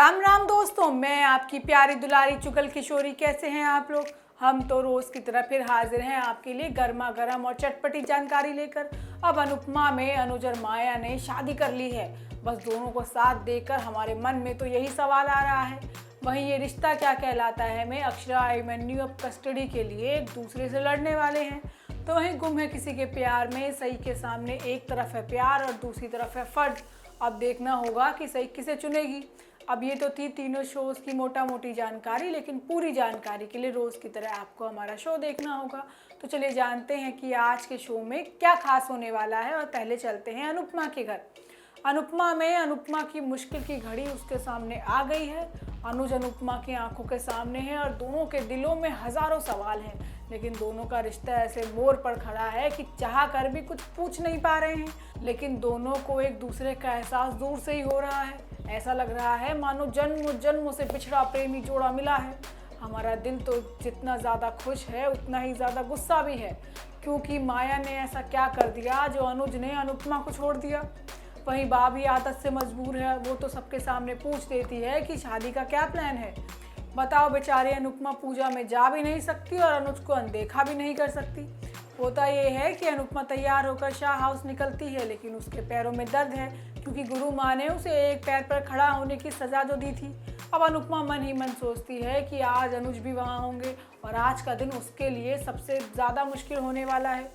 राम राम दोस्तों, मैं आपकी प्यारी दुलारी चुगल किशोरी। कैसे हैं आप लोग? हम तो रोज़ की तरह फिर हाजिर हैं आपके लिए गर्मा गर्म और चटपटी जानकारी लेकर। अब अनुपमा में अनुज और माया ने शादी कर ली है। बस दोनों को साथ देखकर हमारे मन में तो यही सवाल आ रहा है, वहीं ये रिश्ता क्या कहलाता है में अक्षरा अभिमन्यु अब कस्टडी के लिए एक दूसरे से लड़ने वाले हैं। तो वहीं गुम है किसी के प्यार में, सही के सामने एक तरफ है प्यार और दूसरी तरफ है फर्ज। अब देखना होगा कि सही किसे चुनेगी। अब ये तो थी तीनों शोज़ की मोटा मोटी जानकारी, लेकिन पूरी जानकारी के लिए रोज़ की तरह आपको हमारा शो देखना होगा। तो चलिए जानते हैं कि आज के शो में क्या खास होने वाला है। और पहले चलते हैं अनुपमा के घर। अनुपमा में अनुपमा की मुश्किल की घड़ी उसके सामने आ गई है। अनुज अनुपमा की आंखों के सामने है और दोनों के दिलों में हज़ारों सवाल हैं, लेकिन दोनों का रिश्ता ऐसे मोड़ पर खड़ा है कि चाह कर भी कुछ पूछ नहीं पा रहे हैं। लेकिन दोनों को एक दूसरे का एहसास दूर से ही हो रहा है। ऐसा लग रहा है मानो जन्म जन्मों से पिछड़ा प्रेमी जोड़ा मिला है। हमारा दिल तो जितना ज़्यादा खुश है उतना ही ज़्यादा गुस्सा भी है, क्योंकि माया ने ऐसा क्या कर दिया जो अनुज ने अनुपमा को छोड़ दिया। वहीं भाभी आदत से मजबूर है, वो तो सबके सामने पूछ देती है कि शादी का क्या प्लान है। बताओ, बेचारी अनुपमा पूजा में जा भी नहीं सकती और अनुज को अनदेखा भी नहीं कर सकती। होता ये है कि अनुपमा तैयार होकर शाह हाउस निकलती है, लेकिन उसके पैरों में दर्द है, क्योंकि गुरु माँ ने उसे एक पैर पर खड़ा होने की सज़ा जो दी थी। अब अनुपमा मन ही मन सोचती है कि आज अनुज भी वहाँ होंगे और आज का दिन उसके लिए सबसे ज़्यादा मुश्किल होने वाला है।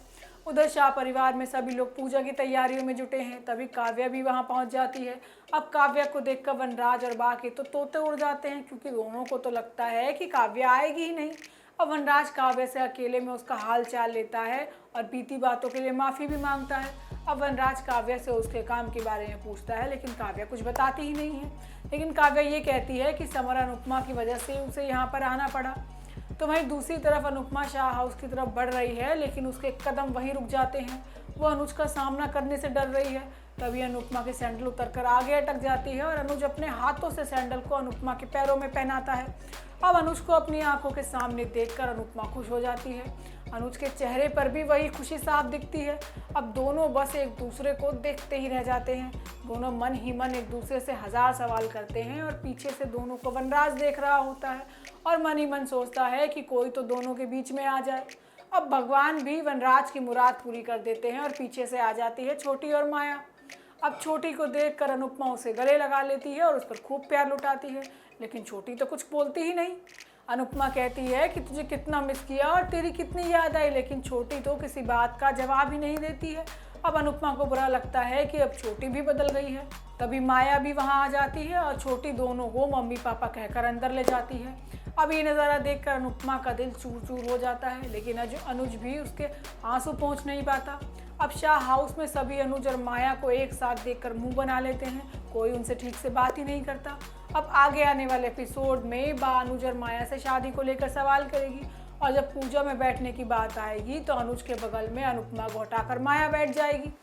उधर शाह परिवार में सभी लोग पूजा की तैयारियों में जुटे हैं। तभी काव्या भी वहां पहुंच जाती है। अब काव्या को देखकर वनराज और बाकी तो तोते उड़ जाते हैं, क्योंकि दोनों को तो लगता है कि काव्या आएगी ही नहीं। अब वनराज काव्या से अकेले में उसका हाल चाल लेता है और बीती बातों के लिए माफ़ी भी मांगता है। अब वनराज काव्या से उसके काम के बारे में पूछता है, लेकिन काव्या कुछ बताती ही नहीं है। लेकिन काव्या ये कहती है कि समर अनुपमा की वजह से उसे यहाँ पर आना पड़ा। तो वहीं दूसरी तरफ अनुपमा शाह हाउस की तरफ बढ़ रही है, लेकिन उसके कदम वहीं रुक जाते हैं। वो अनुज का सामना करने से डर रही है। तभी अनुपमा के सैंडल उतरकर आगे अटक जाती है और अनुज अपने हाथों से सैंडल को अनुपमा के पैरों में पहनाता है। अब अनुज को अपनी आंखों के सामने देखकर अनुपमा खुश हो जाती है। अनुज के चेहरे पर भी वही खुशी साफ दिखती है। अब दोनों बस एक दूसरे को देखते ही रह जाते हैं। दोनों मन ही मन एक दूसरे से हज़ार सवाल करते हैं और पीछे से दोनों को वनराज देख रहा होता है और मन ही मन सोचता है कि कोई तो दोनों के बीच में आ जाए। अब भगवान भी वनराज की मुराद पूरी कर देते हैं और पीछे से आ जाती है छोटी और माया। अब छोटी को देखकर अनुपमा उसे गले लगा लेती है और उस पर खूब प्यार लुटाती है, लेकिन छोटी तो कुछ बोलती ही नहीं। अनुपमा कहती है कि तुझे कितना मिस किया और तेरी कितनी याद आई, लेकिन छोटी तो किसी बात का जवाब ही नहीं देती है। अब अनुपमा को बुरा लगता है कि अब छोटी भी बदल गई है। तभी माया भी वहाँ आ जाती है और छोटी दोनों को मम्मी पापा कहकर अंदर ले जाती है। अब ये नज़ारा देखकर अनुपमा का दिल चूर चूर हो जाता है, लेकिन अनुज भी उसके आंसू पहुँच नहीं पाता। अब शाह हाउस में सभी अनुज और माया को एक साथ देखकर मुंह बना लेते हैं। कोई उनसे ठीक से बात ही नहीं करता। अब आगे आने वाले एपिसोड में अनुज और माया से शादी को लेकर सवाल करेगी, और जब पूजा में बैठने की बात आएगी तो अनुज के बगल में अनुपमा को हटाकर माया बैठ जाएगी।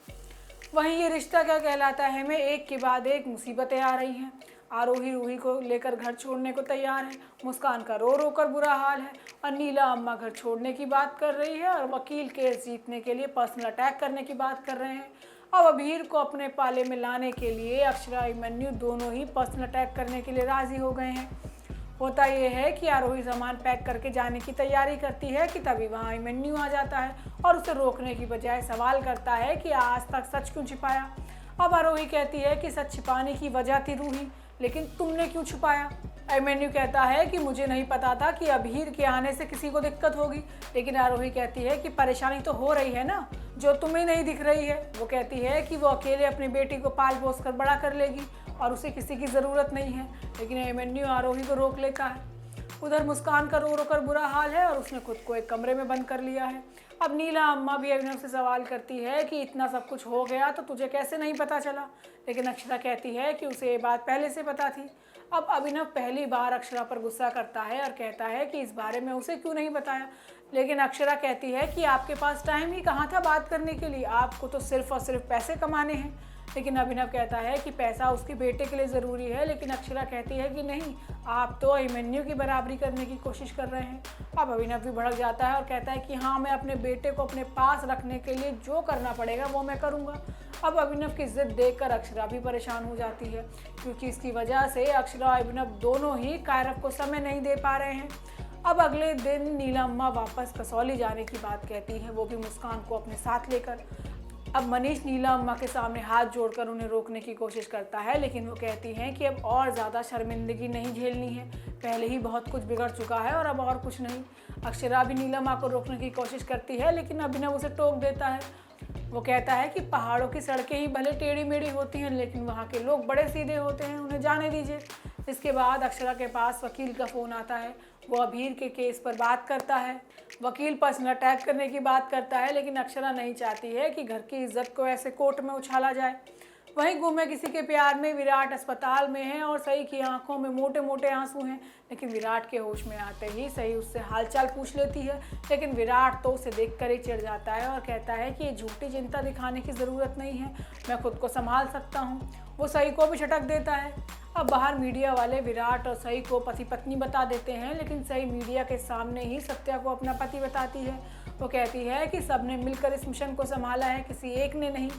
वहीं ये रिश्ता क्या कहलाता है में एक के बाद एक मुसीबतें आ रही हैं। आरोही रूही को लेकर घर छोड़ने को तैयार है। मुस्कान का रो रो कर बुरा हाल है और नीला अम्मा घर छोड़ने की बात कर रही है और वकील केस जीतने के लिए पर्सनल अटैक करने की बात कर रहे हैं। अब अबीर को अपने पाले में लाने के लिए अक्षरा अभिमन्यु दोनों ही पर्सनल अटैक करने के लिए राज़ी हो गए हैं। होता यह है कि आरोही सामान पैक करके जाने की तैयारी करती है कि तभी वहाँ अभिमन्यु आ जाता है और उसे रोकने की बजाय सवाल करता है कि आज तक सच क्यों छिपाया। अब आरोही कहती है कि सच छिपाने की वजह थी रूही, लेकिन तुमने क्यों छुपाया। अभिमन्यु कहता है कि मुझे नहीं पता था कि अबीर के आने से किसी को दिक्कत होगी। लेकिन आरोही कहती है कि परेशानी तो हो रही है ना, जो तुम्हें नहीं दिख रही है। वो कहती है कि वो अकेले अपनी बेटी को पाल पोस कर बड़ा कर लेगी और उसे किसी की ज़रूरत नहीं है। लेकिन अभिमन्यु आरोही को रोक लेता है। उधर मुस्कान का रो रो कर बुरा हाल है और उसने खुद को एक कमरे में बंद कर लिया है। अब नीला अम्मा भी अभिनव से सवाल करती है कि इतना सब कुछ हो गया तो तुझे कैसे नहीं पता चला। लेकिन अक्षरा कहती है कि उसे ये बात पहले से पता थी। अब अभिनव पहली बार अक्षरा पर गुस्सा करता है और कहता है कि इस बारे में उसे क्यों नहीं बताया। लेकिन अक्षरा कहती है कि आपके पास टाइम ही कहाँ था बात करने के लिए, आपको तो सिर्फ और सिर्फ पैसे कमाने हैं। लेकिन अभिनव कहता है कि पैसा उसके बेटे के लिए ज़रूरी है। लेकिन अक्षरा कहती है कि नहीं, आप तो अभिमन्यु की बराबरी करने की कोशिश कर रहे हैं। अब अभिनव भी भड़क जाता है और कहता है कि हाँ, मैं अपने बेटे को अपने पास रखने के लिए जो करना पड़ेगा वो मैं करूँगा। अब अभिनव की जिद देखकर अक्षरा भी परेशान हो जाती है, क्योंकि इसकी वजह से अक्षरा और अभिनव दोनों ही कायरव को समय नहीं दे पा रहे हैं। अब अगले दिन नीलम्मा वापस कसौली जाने की बात कहती है, वो भी मुस्कान को अपने साथ लेकर। अब मनीष नीलम्मा के सामने हाथ जोड़कर उन्हें रोकने की कोशिश करता है, लेकिन वो कहती हैं कि अब और ज़्यादा शर्मिंदगी नहीं झेलनी है, पहले ही बहुत कुछ बिगड़ चुका है और अब और कुछ नहीं। अक्षरा भी नीलम्मा को रोकने की कोशिश करती है, लेकिन अभिनव उसे टोक देता है। वो कहता है कि पहाड़ों की सड़कें ही भले टेढ़ी मेढ़ी होती हैं, लेकिन वहाँ के लोग बड़े सीधे होते हैं, उन्हें जाने दीजिए। इसके बाद अक्षरा के पास वकील का फ़ोन आता है। वो अभीर के केस पर बात करता है। वकील पर्सनल अटैक करने की बात करता है, लेकिन अक्षरा नहीं चाहती है कि घर की इज्जत को ऐसे कोर्ट में उछाला जाए। वहीं गुम है किसी के प्यार में विराट अस्पताल में है और सई की आंखों में मोटे मोटे आंसू हैं, लेकिन विराट के होश में आते ही सई उससे हालचाल पूछ लेती है, लेकिन विराट तो उसे देखकर ही चिढ़ जाता है और कहता है कि ये झूठी चिंता दिखाने की ज़रूरत नहीं है, मैं खुद को संभाल सकता हूँ। वो सई को भी झटक देता है। अब बाहर मीडिया वाले विराट और सई को पति पत्नी बता देते हैं, लेकिन सई मीडिया के सामने ही सत्या को अपना पति बताती है। वो कहती है कि सबने मिलकर इस मिशन को संभाला है, किसी एक ने नहीं।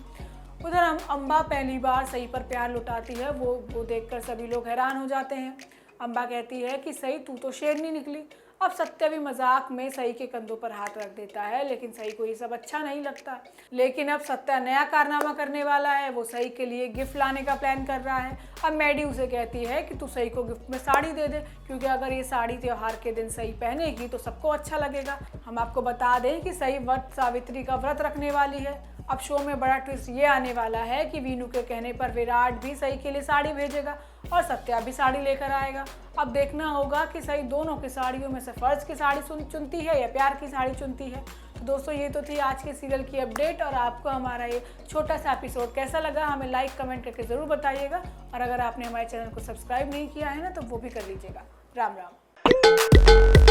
उधर अम्बा पहली बार सई पर प्यार लुटाती है। वो देखकर सभी लोग हैरान हो जाते हैं। अम्बा कहती है कि सई तू तो शेरनी निकली। अब सत्या भी मजाक में सई के कंधों पर हाथ रख देता है, लेकिन सई को ये सब अच्छा नहीं लगता। लेकिन अब सत्या नया कारनामा करने वाला है। वो सई के लिए गिफ्ट लाने का प्लान कर रहा है। अब मैडी उसे कहती है कि तू सई को गिफ्ट में साड़ी दे दे, क्योंकि अगर ये साड़ी त्योहार के दिन सई पहनेगी तो सबको अच्छा लगेगा। हम आपको बता दें कि सई वट सावित्री का व्रत रखने वाली है। अब शो में बड़ा ट्विस्ट ये आने वाला है कि वीनू के कहने पर विराट भी सई के लिए साड़ी भेजेगा और सत्या भी साड़ी लेकर आएगा। अब देखना होगा कि सई दोनों की साड़ियों में से फर्ज की साड़ी चुनती है या प्यार की साड़ी चुनती है। तो दोस्तों, ये तो थी आज के सीरियल की अपडेट, और आपको हमारा ये छोटा सा एपिसोड कैसा लगा हमें लाइक कमेंट करके ज़रूर बताइएगा। और अगर आपने हमारे चैनल को सब्सक्राइब नहीं किया है ना, तो वो भी कर लीजिएगा। राम राम।